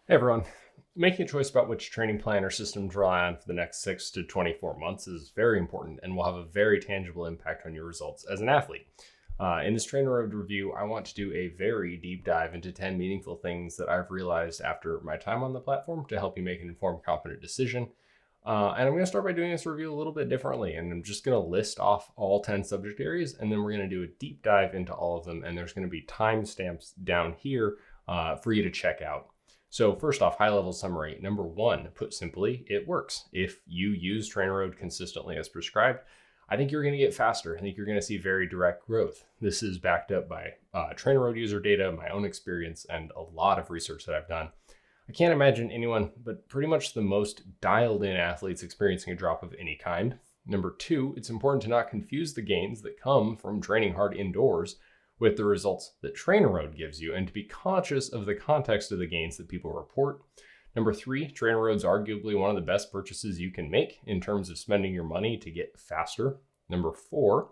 Hey everyone, making a choice about which training plan or system to rely on for the next 6 to 24 months is very important and will have a very tangible impact on your results as an athlete. In this TrainerRoad review, I want to do a very deep dive into 10 meaningful things that I've realized after my time on the platform to help you make an informed, confident decision. And I'm going to start by doing this review a little bit differently, and I'm just going to list off all 10 subject areas, and then we're going to do a deep dive into all of them, and there's going to be timestamps down here for you to check out. So first off, high-level summary. Number one, put simply, it works. If you use TrainerRoad consistently as prescribed, I think you're going to get faster. I think you're going to see very direct growth. This is backed up by TrainerRoad user data, my own experience, and a lot of research that I've done. I can't imagine anyone, but pretty much the most dialed-in athletes experiencing a drop of any kind. Number two, it's important to not confuse the gains that come from training hard indoors with the results that TrainerRoad gives you, and to be conscious of the context of the gains that people report. Number three, TrainerRoad's arguably one of the best purchases you can make in terms of spending your money to get faster. Number four,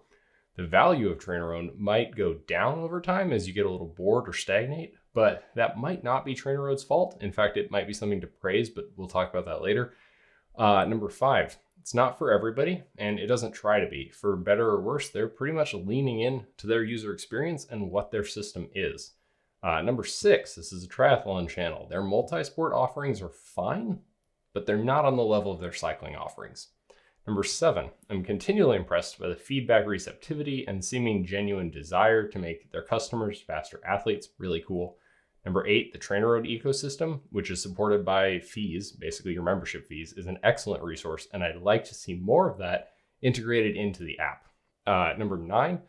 the value of TrainerRoad might go down over time as you get a little bored or stagnate, but that might not be TrainerRoad's fault. In fact, it might be something to praise, but we'll talk about that later. Number five, it's not for everybody, and it doesn't try to be. For better or worse, they're pretty much leaning in to their user experience and what their system is. Number six, this is a triathlon channel. Their multisport offerings are fine, but they're not on the level of their cycling offerings. Number seven, I'm continually impressed by the feedback receptivity and seeming genuine desire to make their customers faster athletes. Really cool. Number eight, the TrainerRoad ecosystem, which is supported by fees, basically your membership fees, is an excellent resource, and I'd like to see more of that integrated into the app. Number nine,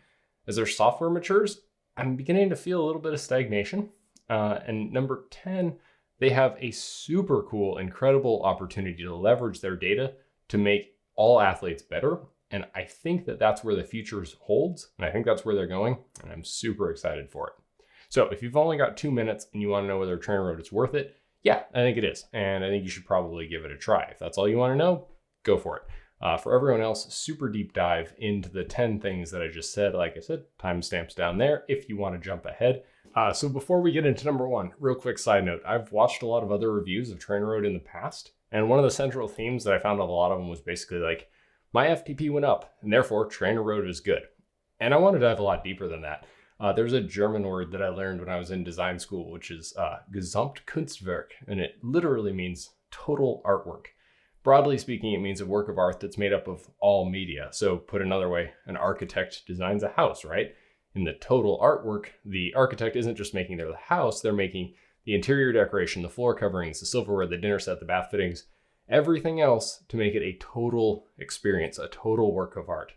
as their software matures, I'm beginning to feel a little bit of stagnation. And number 10, they have a super cool, incredible opportunity to leverage their data to make all athletes better. And I think that that's where the future holds, and I think that's where they're going, and I'm super excited for it. So if you've only got 2 minutes and you want to know whether TrainerRoad is worth it, yeah, I think it is. And I think you should probably give it a try. If that's all you want to know, go for it. For everyone else, super deep dive into the 10 things that I just said. Like I said, timestamps down there if you want to jump ahead. So before we get into number one, real quick side note, I've watched a lot of other reviews of TrainerRoad in the past. And one of the central themes that I found on a lot of them was basically like, my FTP went up and therefore TrainerRoad is good. And I want to dive a lot deeper than that. There's a German word that I learned when I was in design school, which is Gesamtkunstwerk, and it literally means total artwork. Broadly speaking, it means a work of art that's made up of all media. So put another way, an architect designs a house, right? In the total artwork, the architect isn't just making the house, they're making the interior decoration, the floor coverings, the silverware, the dinner set, the bath fittings, everything else to make it a total experience, a total work of art.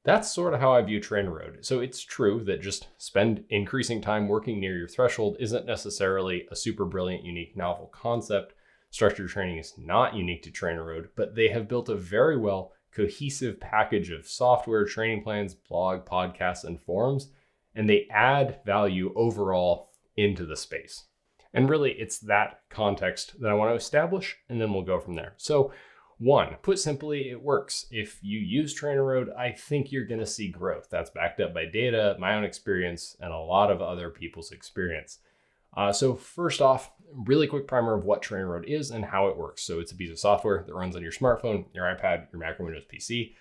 That's sort of how I view TrainerRoad. So it's true that just spend increasing time working near your threshold isn't necessarily a super brilliant, unique, novel concept. Structured training is not unique to TrainerRoad, but they have built a very well cohesive package of software, training plans, blog, podcasts, and forums, and they add value overall into the space. And really, it's that context that I want to establish, and then we'll go from there. So one, put simply, it works. If you use TrainerRoad, I think you're going to see growth. That's backed up by data, my own experience, and a lot of other people's experience. So first off, really quick primer of what TrainerRoad is and how it works. So it's a piece of software that runs on your smartphone, your iPad, your Mac or Windows PC,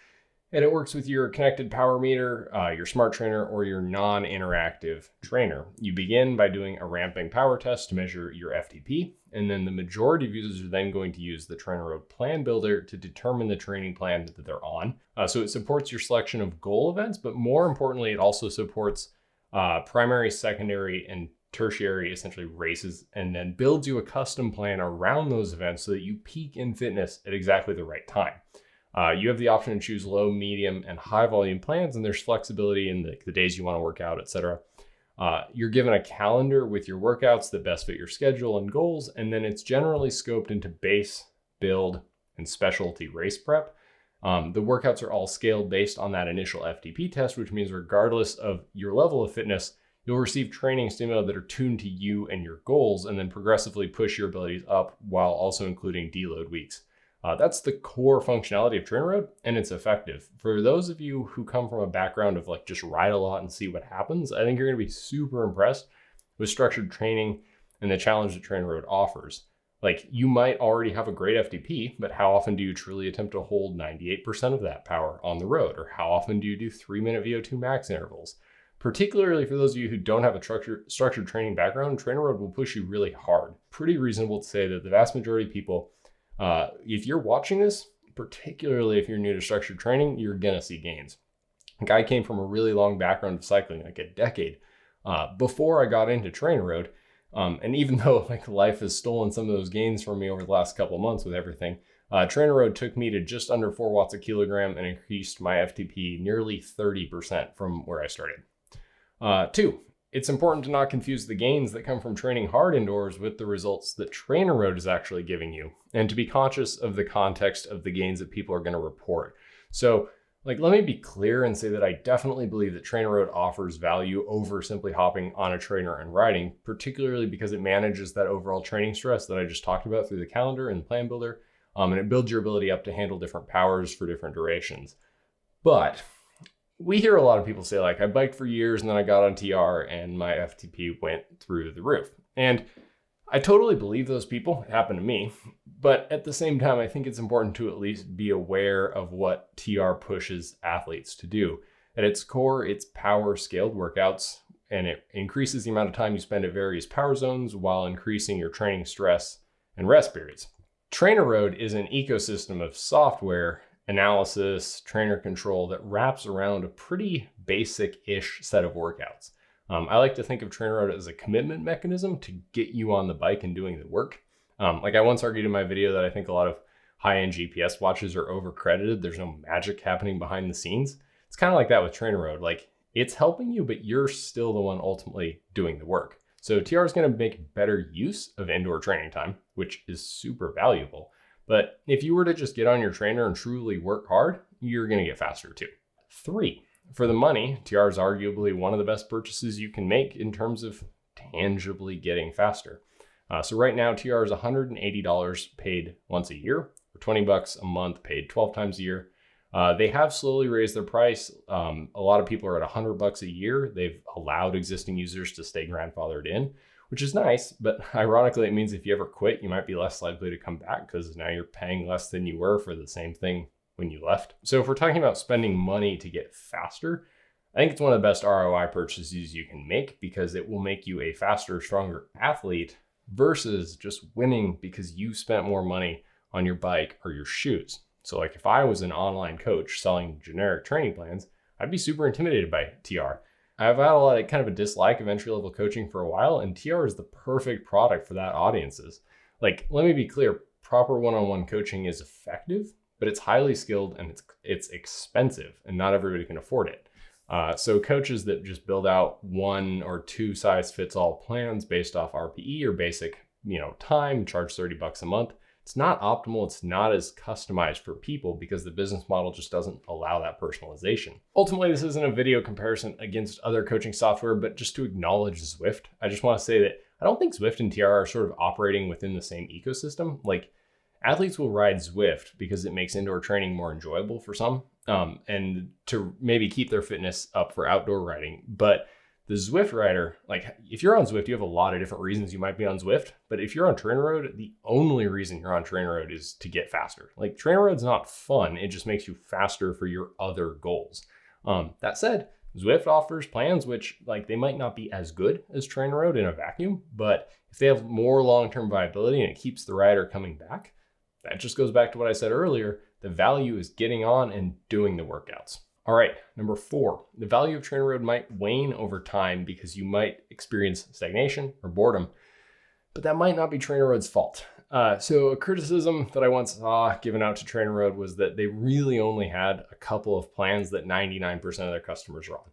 and it works with your connected power meter, your smart trainer, or your non-interactive trainer. You begin by doing a ramping power test to measure your FTP, and then the majority of users are then going to use the TrainerRoad Plan Builder to determine the training plan that they're on. So it supports your selection of goal events, but more importantly, it also supports primary, secondary, and tertiary, essentially races, and then builds you a custom plan around those events so that you peak in fitness at exactly the right time. You have the option to choose low, medium, and high volume plans, and there's flexibility in the days you want to work out, etc. You're given a calendar with your workouts that best fit your schedule and goals, and then it's generally scoped into base, build, and specialty race prep. The workouts are all scaled based on that initial FTP test, which means regardless of your level of fitness, you'll receive training stimuli that are tuned to you and your goals, and then progressively push your abilities up while also including deload weeks. That's the core functionality of TrainerRoad, and it's effective. For those of you who come from a background of like just ride a lot and see what happens, I think you're going to be super impressed with structured training and the challenge that TrainerRoad offers. Like, you might already have a great FTP, but how often do you truly attempt to hold 98% of that power on the road? Or how often do you do 3-minute VO2 max intervals? Particularly for those of you who don't have a structured training background, TrainerRoad will push you really hard. Pretty reasonable to say that the vast majority of people, if you're watching this, particularly if you're new to structured training, you're gonna see gains. Like, I came from a really long background of cycling, like a decade, before I got into TrainerRoad. And even though like life has stolen some of those gains from me over the last couple of months with everything, TrainerRoad took me to just under 4 watts a kilogram and increased my FTP nearly 30% from where I started. 2, it's important to not confuse the gains that come from training hard indoors with the results that TrainerRoad is actually giving you, and to be conscious of the context of the gains that people are going to report. So, like, let me be clear and say that I definitely believe that TrainerRoad offers value over simply hopping on a trainer and riding, particularly because it manages that overall training stress that I just talked about through the calendar and plan builder, and it builds your ability up to handle different powers for different durations. But we hear a lot of people say, like, I biked for years and then I got on TR and my FTP went through the roof. And I totally believe those people. It happened to me. But at the same time, I think it's important to at least be aware of what TR pushes athletes to do. At its core, it's power scaled workouts, and it increases the amount of time you spend at various power zones while increasing your training stress and rest periods. TrainerRoad is an ecosystem of software, analysis, trainer control that wraps around a pretty basic-ish set of workouts. I like to think of TrainerRoad as a commitment mechanism to get you on the bike and doing the work. Like I once argued in my video that I think a lot of high-end GPS watches are overcredited. There's no magic happening behind the scenes. It's kind of like that with TrainerRoad. Like, it's helping you, but you're still the one ultimately doing the work. So TR is going to make better use of indoor training time, which is super valuable. But if you were to just get on your trainer and truly work hard, you're going to get faster too. 3, for the money, TR is arguably one of the best purchases you can make in terms of tangibly getting faster. So right now, TR is $180 paid once a year, or $20 a month paid 12 times a year. They have slowly raised their price. A lot of people are at $100 a year. They've allowed existing users to stay grandfathered in, which is nice, but ironically, it means if you ever quit, you might be less likely to come back because now you're paying less than you were for the same thing when you left. So if we're talking about spending money to get faster, I think it's one of the best ROI purchases you can make because it will make you a faster, stronger athlete versus just winning because you spent more money on your bike or your shoes. So like if I was an online coach selling generic training plans, I'd be super intimidated by TR. I've had a lot of kind of a dislike of entry-level coaching for a while, and TR is the perfect product for that audiences. Like, let me be clear, proper one-on-one coaching is effective, but it's highly skilled and it's expensive, and not everybody can afford it. So coaches that just build out 1 or 2 size-fits-all plans based off RPE or basic, time, charge $30 a month. It's not optimal. It's not as customized for people because the business model just doesn't allow that personalization. Ultimately, this isn't a video comparison against other coaching software, but just to acknowledge Zwift. I just want to say that I don't think Zwift and TR are sort of operating within the same ecosystem. Like, athletes will ride Zwift because it makes indoor training more enjoyable for some, and to maybe keep their fitness up for outdoor riding. But the Zwift rider, like if you're on Zwift, you have a lot of different reasons you might be on Zwift. But if you're on TrainerRoad, the only reason you're on TrainerRoad is to get faster. Like, TrainerRoad's not fun. It just makes you faster for your other goals. That said, Zwift offers plans which, like, they might not be as good as TrainerRoad in a vacuum, but if they have more long-term viability and it keeps the rider coming back, that just goes back to what I said earlier. The value is getting on and doing the workouts. All right, number 4, the value of TrainerRoad might wane over time because you might experience stagnation or boredom, but that might not be TrainerRoad's fault. So a criticism that I once saw given out to TrainerRoad was that they really only had a couple of plans that 99% of their customers were on.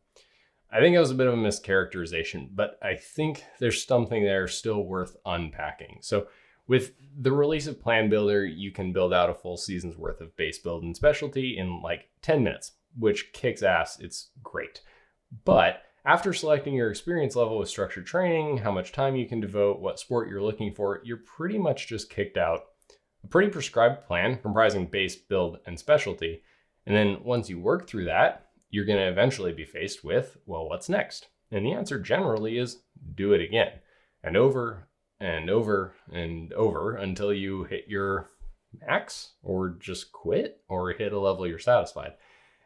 I think it was a bit of a mischaracterization, but I think there's something there still worth unpacking. So with the release of Plan Builder, you can build out a full season's worth of base build and specialty in like 10 minutes, which kicks ass. It's great. But after selecting your experience level with structured training, how much time you can devote, what sport you're looking for, you're pretty much just kicked out a pretty prescribed plan comprising base, build, and specialty. And then once you work through that, you're going to eventually be faced with, well, what's next? And the answer generally is do it again and over and over and over until you hit your max or just quit or hit a level you're satisfied. And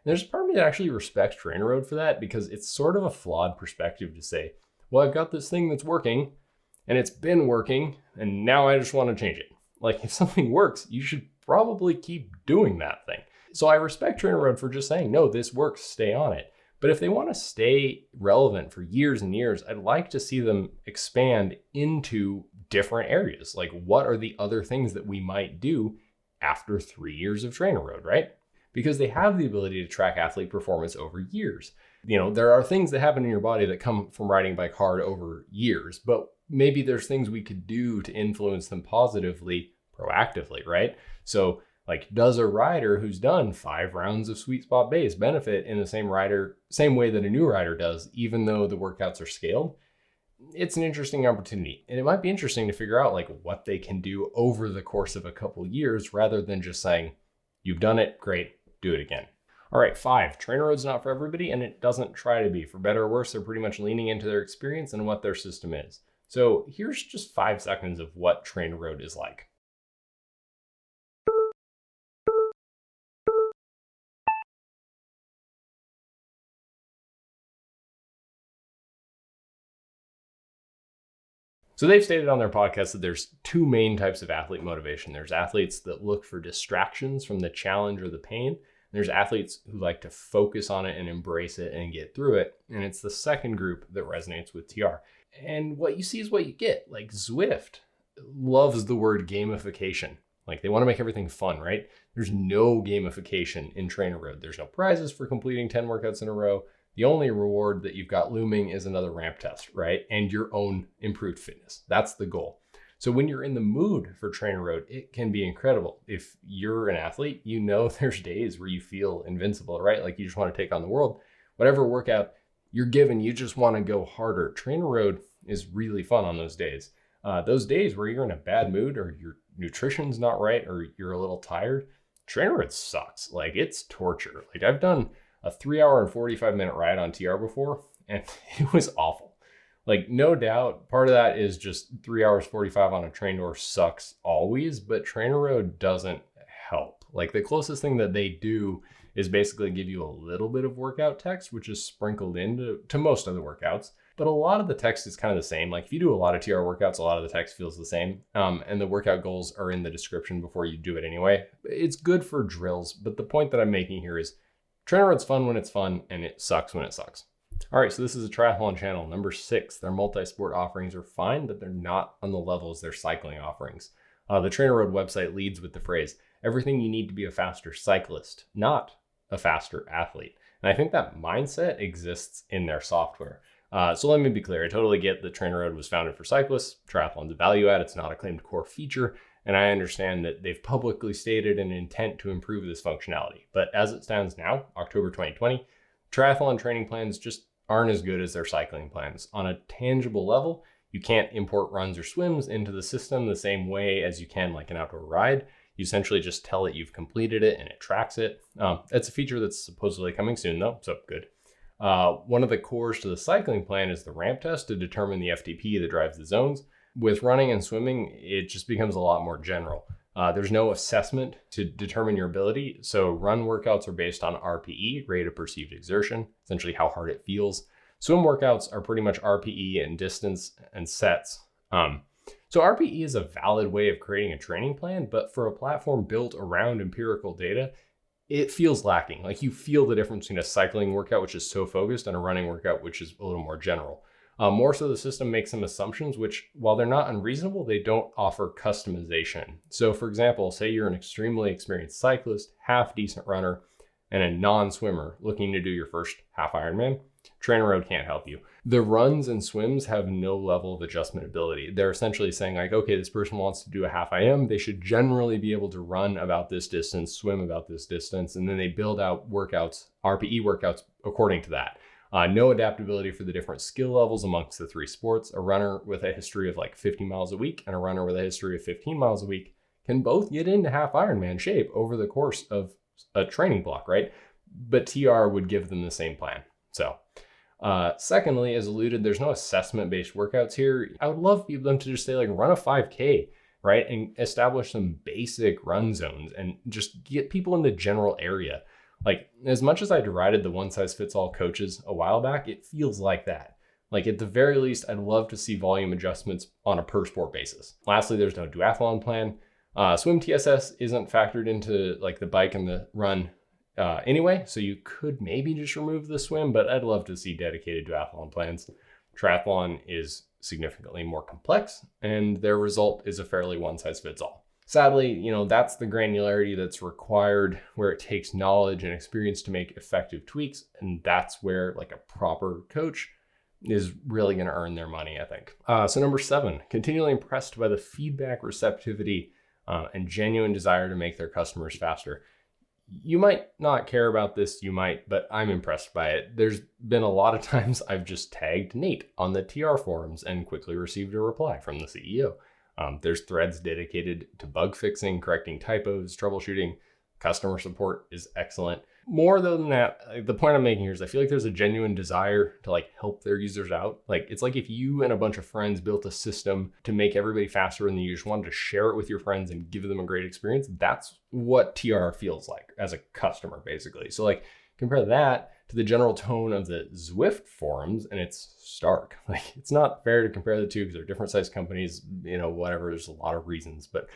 there's a part of me that actually respects TrainerRoad for that, because it's sort of a flawed perspective to say, well, I've got this thing that's working and it's been working and now I just want to change it. Like, if something works, you should probably keep doing that thing. So I respect TrainerRoad for just saying, no, this works, stay on it. But if they want to stay relevant for years and years, I'd like to see them expand into different areas. Like, what are the other things that we might do after 3 years of TrainerRoad, right? Because they have the ability to track athlete performance over years. You know, there are things that happen in your body that come from riding bike hard over years, but maybe there's things we could do to influence them positively, proactively, right? So, like, does a rider who's done 5 rounds of sweet spot base benefit in the same way that a new rider does, even though the workouts are scaled? It's an interesting opportunity. And it might be interesting to figure out like what they can do over the course of a couple years, rather than just saying, you've done it, great, do it again. All right, 5, TrainerRoad's not for everybody, and it doesn't try to be. For better or worse, they're pretty much leaning into their experience and what their system is. So here's just 5 seconds of what TrainerRoad is like. So they've stated on their podcast that there's 2 main types of athlete motivation. There's athletes that look for distractions from the challenge or the pain. And there's athletes who like to focus on it and embrace it and get through it. And it's the second group that resonates with TR. And what you see is what you get. Like, Zwift loves the word gamification. Like, they want to make everything fun, right? There's no gamification in TrainerRoad. There's no prizes for completing 10 workouts in a row. The only reward that you've got looming is another ramp test, right? And your own improved fitness. That's the goal. So when you're in the mood for TrainerRoad, it can be incredible. If you're an athlete, you know there's days where you feel invincible, right? Like, you just want to take on the world. Whatever workout you're given, you just want to go harder. TrainerRoad is really fun on those days. Those days where you're in a bad mood, or your nutrition's not right, or you're a little tired, TrainerRoad sucks. Like, it's torture. Like, I've done a 3-hour and 45-minute ride on TR before, and it was awful. Like, no doubt, part of that is just 3 hours 45 on a train door sucks always, but TrainerRoad doesn't help. Like, the closest thing that they do is basically give you a little bit of workout text, which is sprinkled into most of the workouts. But a lot of the text is kind of the same. Like, if you do a lot of TR workouts, a lot of the text feels the same. And the workout goals are in the description before you do it anyway. It's good for drills, but the point that I'm making here is TrainerRoad's fun when it's fun, and it sucks when it sucks. All right, so this is a triathlon channel. Number 6, their multi-sport offerings are fine, but they're not on the level as their cycling offerings. The TrainerRoad website leads with the phrase, everything you need to be a faster cyclist, not a faster athlete. And I think that mindset exists in their software. So let me be clear. I totally get that TrainerRoad was founded for cyclists. Triathlon's a value add. It's not a claimed core feature. And I understand that they've publicly stated an intent to improve this functionality. But as it stands now, October 2020, triathlon training plans just aren't as good as their cycling plans. On a tangible level, you can't import runs or swims into the system the same way as you can like an outdoor ride. You essentially just tell it you've completed it and it tracks it. That's a feature that's supposedly coming soon though, so good. One of the cores to the cycling plan is the ramp test to determine the FTP that drives the zones. With running and swimming, it just becomes a lot more general. There's no assessment to determine your ability. So run workouts are based on RPE, rate of perceived exertion, essentially how hard it feels. Swim workouts are pretty much RPE and distance and sets. So RPE is a valid way of creating a training plan, but for a platform built around empirical data, it feels lacking. Like, you feel the difference between a cycling workout, which is so focused, and a running workout, which is a little more general. More so, the system makes some assumptions, which, while they're not unreasonable, they don't offer customization. So for example, say you're an extremely experienced cyclist, half decent runner, and a non-swimmer looking to do your first half Ironman. TrainerRoad can't help you. The runs and swims have no level of adjustment ability. They're essentially saying like, okay, this person wants to do a half IM. They should generally be able to run about this distance, swim about this distance, and then they build out workouts, RPE workouts according to that. No adaptability for the different skill levels amongst the 3 sports. A runner with a history of like 50 miles a week and a runner with a history of 15 miles a week can both get into half Ironman shape over the course of a training block, right? But TR would give them the same plan. So Secondly, as alluded, there's no assessment-based workouts here. I would love them to just say like run a 5K, right? And establish some basic run zones and just get people in the general area. Like, as much as I derided the one-size-fits-all coaches a while back, it feels like that. Like, at the very least, I'd love to see volume adjustments on a per sport basis. Lastly, there's no duathlon plan. Swim TSS isn't factored into like the bike and the run anyway, so you could maybe just remove the swim, but I'd love to see dedicated duathlon plans. Triathlon is significantly more complex, and their result is a fairly one-size-fits-all. Sadly, that's the granularity that's required, where it takes knowledge and experience to make effective tweaks, and that's where like a proper coach is really going to earn their money, I think. So number 7, continually impressed by the feedback, receptivity, and genuine desire to make their customers faster. You might not care about this, you might, but I'm impressed by it. There's been a lot of times I've just tagged Nate on the TR forums and quickly received a reply from the CEO. There's threads dedicated to bug fixing, correcting typos, troubleshooting. Customer support is excellent. More though than that, the point I'm making here is I feel like there's a genuine desire to like help their users out. Like, it's like if you and a bunch of friends built a system to make everybody faster and you just wanted to share it with your friends and give them a great experience. That's what TR feels like as a customer, basically. So like, compare that to the general tone of the Zwift forums, and it's stark. Like, it's not fair to compare the two because they're different sized companies, whatever. There's a lot of reasons, but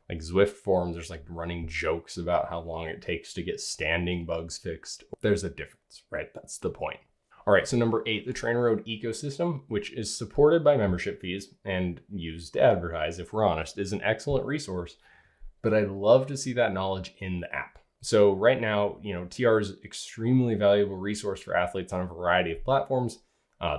like Zwift forums, there's like running jokes about how long it takes to get standing bugs fixed. There's a difference, right? That's the point. All right, so number 8, the TrainerRoad ecosystem, which is supported by membership fees and used to advertise, if we're honest, is an excellent resource, but I'd love to see that knowledge in the app. So right now, TR is an extremely valuable resource for athletes on a variety of platforms.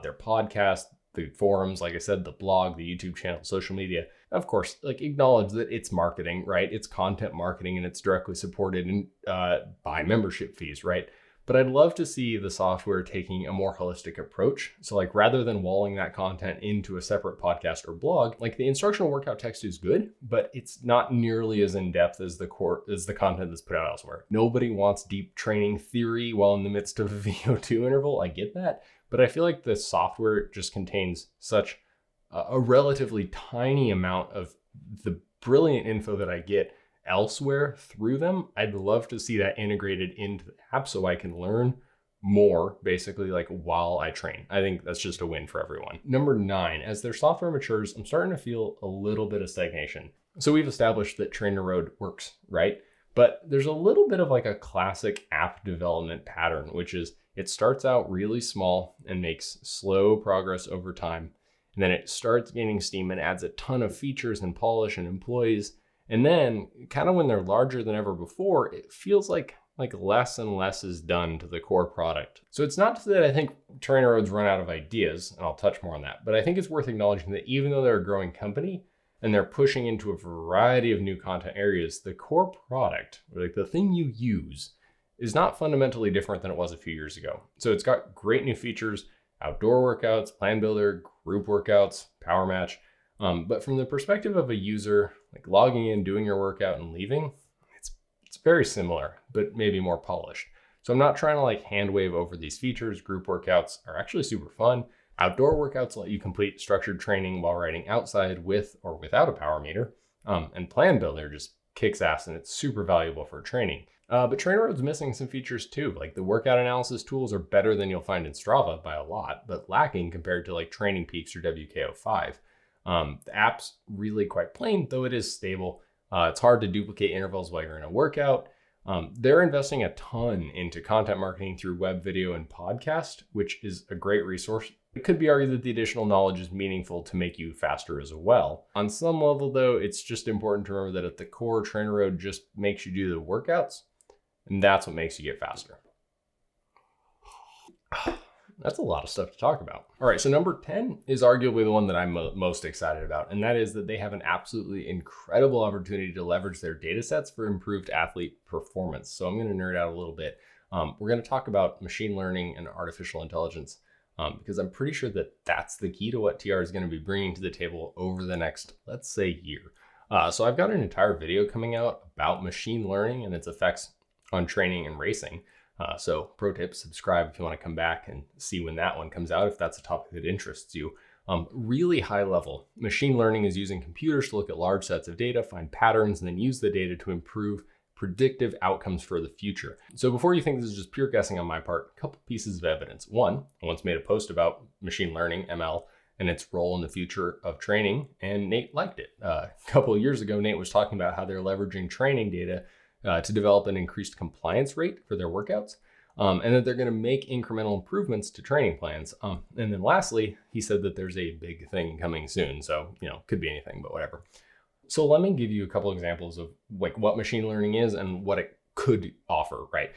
Their podcast, the forums, like I said, the blog, the YouTube channel, social media. Of course, like, acknowledge that it's marketing, right? It's content marketing, and it's directly supported by membership fees, right? But I'd love to see the software taking a more holistic approach. So like, rather than walling that content into a separate podcast or blog, like the instructional workout text is good, but it's not nearly as in-depth as the content that's put out elsewhere. Nobody wants deep training theory while in the midst of a VO2 interval. I get that, but I feel like the software just contains such a relatively tiny amount of the brilliant info that I get elsewhere through them. I'd love to see that integrated into the app so I can learn more, basically, like while I train. I think that's just a win for everyone. Number 9, as their software matures, I'm starting to feel a little bit of stagnation. So we've established that TrainerRoad works, right? But there's a little bit of like a classic app development pattern, which is it starts out really small and makes slow progress over time. And then it starts gaining steam and adds a ton of features and polish and employees. And then kind of when they're larger than ever before, it feels like less and less is done to the core product. So it's not to say that I think TrainerRoad's run out of ideas, and I'll touch more on that, but I think it's worth acknowledging that even though they're a growing company and they're pushing into a variety of new content areas, the core product, or like the thing you use, is not fundamentally different than it was a few years ago. So it's got great new features, outdoor workouts, plan builder, group workouts, power match. But from the perspective of a user, like logging in, doing your workout and leaving, it's very similar, but maybe more polished. So I'm not trying to like hand wave over these features. Group workouts are actually super fun. Outdoor workouts let you complete structured training while riding outside with or without a power meter. And plan builder just kicks ass, and it's super valuable for training. But TrainerRoad's missing some features too. Like the workout analysis tools are better than you'll find in Strava by a lot, but lacking compared to like Training Peaks or WKO5. The app's really quite plain, though it is stable. It's hard to duplicate intervals while you're in a workout. They're investing a ton into content marketing through web, video, and podcast, which is a great resource. It could be argued that the additional knowledge is meaningful to make you faster as well. On some level, though, it's just important to remember that at the core, TrainerRoad just makes you do the workouts, and that's what makes you get faster. That's a lot of stuff to talk about. All right, so number 10 is arguably the one that I'm most excited about, and that is that they have an absolutely incredible opportunity to leverage their data sets for improved athlete performance. So I'm going to nerd out a little bit. We're going to talk about machine learning and artificial intelligence because I'm pretty sure that that's the key to what TR is going to be bringing to the table over the next, let's say, year. So I've got an entire video coming out about machine learning and its effects on training and racing. So pro tip, subscribe if you want to come back and see when that one comes out, if that's a topic that interests you. Really high level, machine learning is using computers to look at large sets of data, find patterns, and then use the data to improve predictive outcomes for the future. So before you think this is just pure guessing on my part, a couple pieces of evidence. One, I once made a post about machine learning, ML, and its role in the future of training, and Nate liked it. A couple of years ago, Nate was talking about how they're leveraging training data to develop an increased compliance rate for their workouts, and that they're going to make incremental improvements to training plans. And then lastly, he said that there's a big thing coming soon. So, could be anything, but whatever. So let me give you a couple examples of like what machine learning is and what it could offer, right?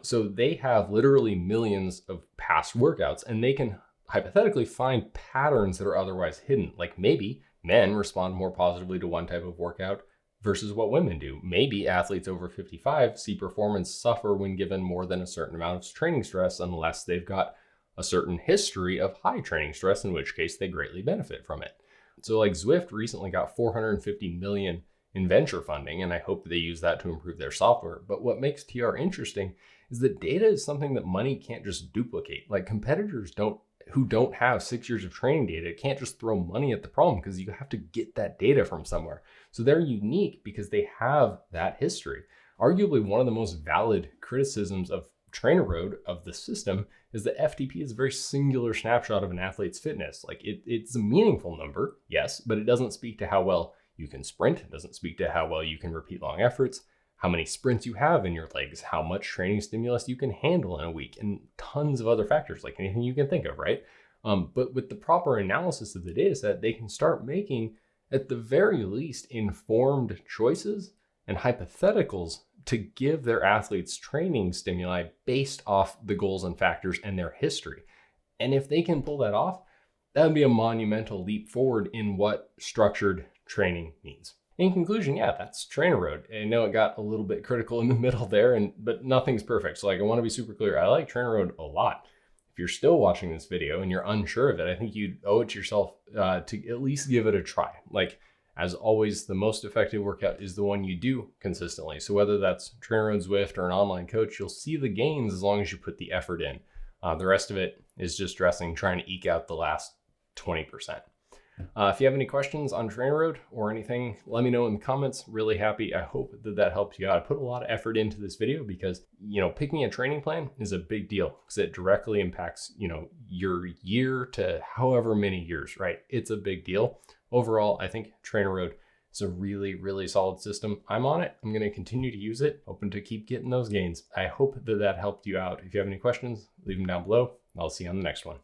So they have literally millions of past workouts, and they can hypothetically find patterns that are otherwise hidden. Like maybe men respond more positively to one type of workout versus what women do. Maybe athletes over 55 see performance suffer when given more than a certain amount of training stress, unless they've got a certain history of high training stress, in which case they greatly benefit from it. So like Zwift recently got $450 million in venture funding, and I hope they use that to improve their software. But what makes TR interesting is that data is something that money can't just duplicate. Like competitors who don't have 6 years of training data can't just throw money at the problem, because you have to get that data from somewhere. So they're unique because they have that history. Arguably one of the most valid criticisms of TrainerRoad, of the system, is that FTP is a very singular snapshot of an athlete's fitness. Like it's a meaningful number, yes, but it doesn't speak to how well you can sprint. It doesn't speak to how well you can repeat long efforts, how many sprints you have in your legs, how much training stimulus you can handle in a week, and tons of other factors, like anything you can think of, right? But with the proper analysis of the data set, they can start making, at the very least, informed choices and hypotheticals to give their athletes training stimuli based off the goals and factors and their history. And if they can pull that off, that would be a monumental leap forward in what structured training means. In conclusion, yeah, that's TrainerRoad. I know it got a little bit critical in the middle there, but nothing's perfect. So I want to be super clear. I like TrainerRoad a lot. If you're still watching this video and you're unsure of it, I think you'd owe it to yourself to at least give it a try. Like, as always, the most effective workout is the one you do consistently. So whether that's TrainerRoad, Zwift, or an online coach, you'll see the gains as long as you put the effort in. The rest of it is just trying to eke out the last 20%. If you have any questions on TrainerRoad or anything, let me know in the comments. Really happy. I hope that helped you out. I put a lot of effort into this video because, picking a training plan is a big deal because it directly impacts, your year to however many years, right? It's a big deal. Overall, I think TrainerRoad is a really, really solid system. I'm on it. I'm going to continue to use it, hoping to keep getting those gains. I hope that helped you out. If you have any questions, leave them down below. I'll see you on the next one.